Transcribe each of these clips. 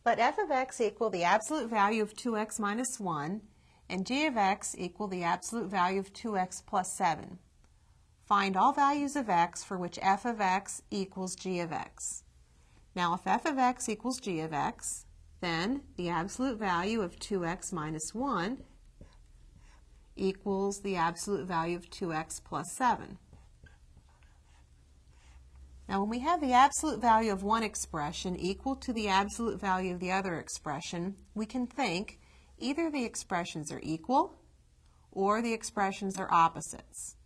Let f of x equal the absolute value of 2x minus 1 and g of x equal the absolute value of 2x plus 7. Find all values of x for which f of x equals g of x. Now if f of x equals g of x, then the absolute value of 2x minus 1 equals the absolute value of 2x plus 7. Now when we have the absolute value of one expression equal to the absolute value of the other expression, we can think either the expressions are equal or the expressions are opposites.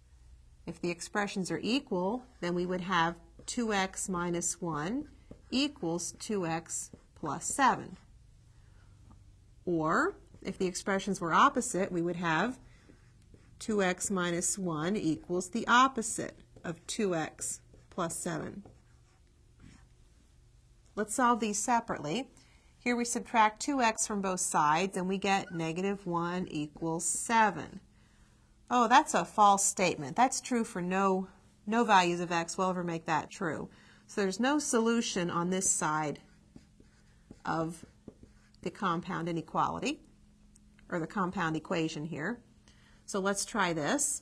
If the expressions are equal, then we would have 2x minus 1 equals 2x plus 7. Or if the expressions were opposite, we would have 2x minus 1 equals the opposite of 2x plus 7. Let's solve these separately. Here we subtract 2x from both sides and we get negative 1 equals 7. Oh, that's a false statement. That's true for no values of x. We'll ever make that true. So there's no solution on this side of the compound inequality, or the compound equation here. So let's try this.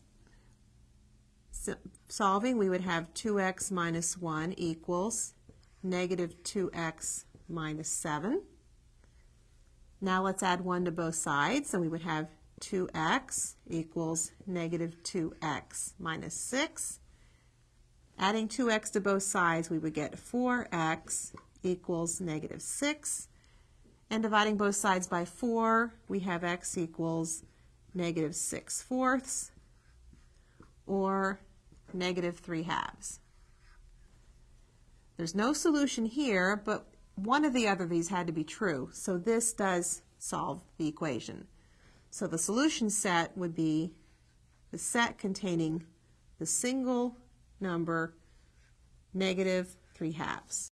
Solving, we would have 2x minus 1 equals negative 2x minus 7. Now let's add 1 to both sides, and we would have 2x equals negative 2x minus 6. Adding 2x to both sides, we would get 4x equals negative 6. And dividing both sides by 4, we have x equals negative 6/4, or negative 3/2. There's no solution here, but one of the other of these had to be true, so this does solve the equation. So the solution set would be the set containing the single number negative 3/2.